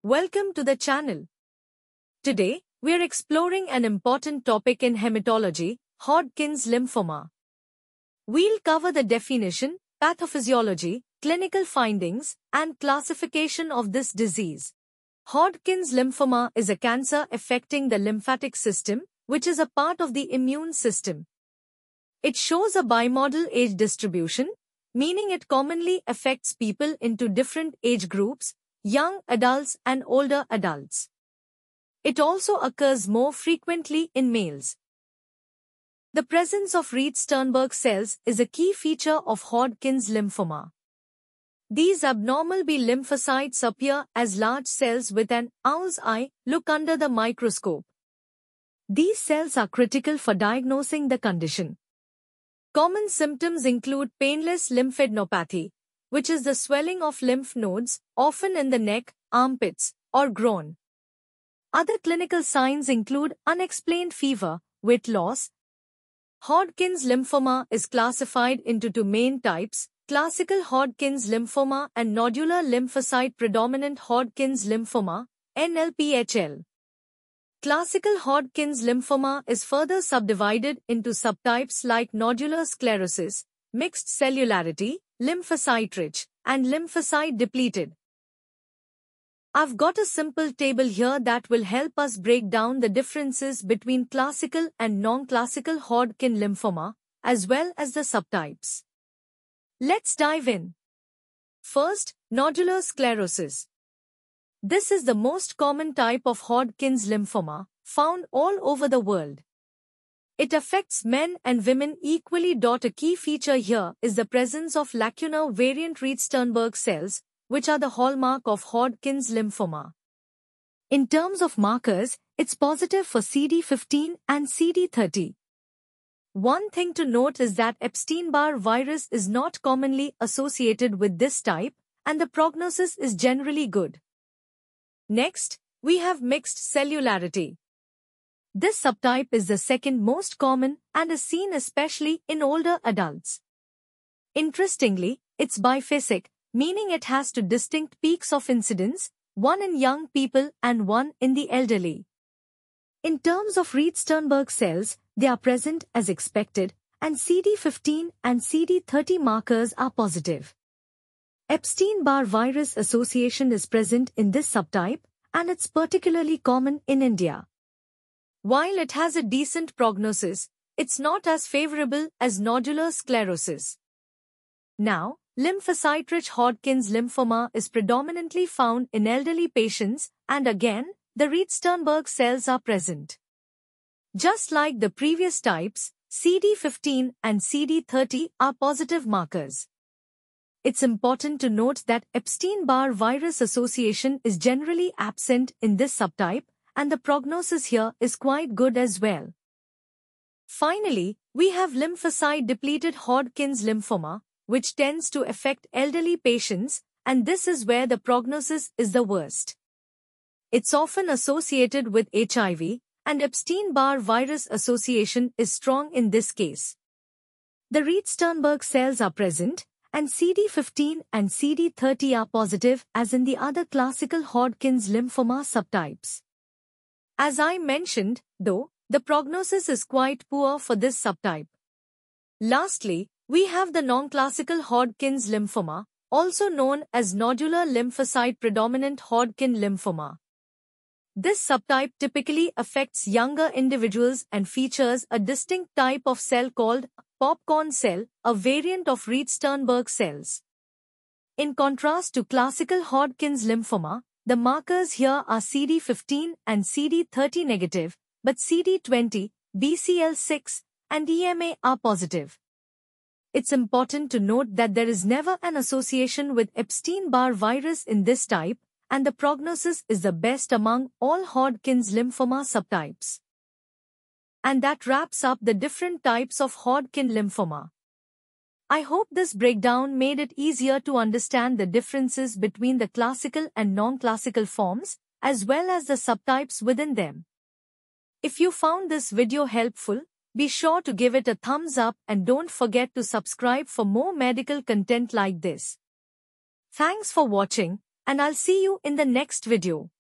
Welcome to the channel. Today, we are exploring an important topic in hematology, Hodgkin's lymphoma. We'll cover the definition, pathophysiology, clinical findings, and classification of this disease. Hodgkin's lymphoma is a cancer affecting the lymphatic system, which is a part of the immune system. It shows a bimodal age distribution, meaning it commonly affects people into different age groups, young adults and older adults. It also occurs more frequently in males. The presence of Reed-Sternberg cells is a key feature of Hodgkin's lymphoma. These abnormal B lymphocytes appear as large cells with an owl's eye look under the microscope. These cells are critical for diagnosing the condition. Common symptoms include painless lymphadenopathy, which is the swelling of lymph nodes, often in the neck, armpits, or groin. Other clinical signs include unexplained fever, weight loss. Hodgkin's lymphoma is classified into two main types: classical Hodgkin's lymphoma and nodular lymphocyte predominant Hodgkin's lymphoma, NLPHL. Classical Hodgkin's lymphoma is further subdivided into subtypes like nodular sclerosis, mixed cellularity, lymphocyte-rich, and lymphocyte-depleted. I've got a simple table here that will help us break down the differences between classical and non-classical Hodgkin lymphoma, as well as the subtypes. Let's dive in. First, nodular sclerosis. This is the most common type of Hodgkin's lymphoma, found all over the world. It affects men and women equally. A key feature here is the presence of lacunar variant Reed-Sternberg cells, which are the hallmark of Hodgkin's lymphoma. In terms of markers, it's positive for CD15 and CD30. One thing to note is that Epstein-Barr virus is not commonly associated with this type, and the prognosis is generally good. Next, we have mixed cellularity. This subtype is the second most common and is seen especially in older adults. Interestingly, it's biphasic, meaning it has two distinct peaks of incidence, one in young people and one in the elderly. In terms of Reed-Sternberg cells, they are present as expected, and CD15 and CD30 markers are positive. Epstein-Barr virus association is present in this subtype, and it's particularly common in India. While it has a decent prognosis, it's not as favorable as nodular sclerosis. Now, lymphocyte-rich Hodgkin's lymphoma is predominantly found in elderly patients, and again, the Reed-Sternberg cells are present. Just like the previous types, CD15 and CD30 are positive markers. It's important to note that Epstein-Barr virus association is generally absent in this subtype, and the prognosis here is quite good as well. Finally, we have lymphocyte-depleted Hodgkin's lymphoma, which tends to affect elderly patients, and this is where the prognosis is the worst. It's often associated with HIV, and Epstein-Barr virus association is strong in this case. The Reed-Sternberg cells are present, and CD15 and CD30 are positive as in the other classical Hodgkin's lymphoma subtypes. As I mentioned, though, the prognosis is quite poor for this subtype. Lastly, we have the non-classical Hodgkin's lymphoma, also known as nodular lymphocyte predominant Hodgkin lymphoma. This subtype typically affects younger individuals and features a distinct type of cell called popcorn cell, a variant of Reed-Sternberg cells. In contrast to classical Hodgkin's lymphoma, the markers here are CD15 and CD30 negative, but CD20, BCL6, and EMA are positive. It's important to note that there is never an association with Epstein-Barr virus in this type, and the prognosis is the best among all Hodgkin's lymphoma subtypes. And that wraps up the different types of Hodgkin lymphoma. I hope this breakdown made it easier to understand the differences between the classical and non-classical forms, as well as the subtypes within them. If you found this video helpful, be sure to give it a thumbs up and don't forget to subscribe for more medical content like this. Thanks for watching. and I'll see you in the next video.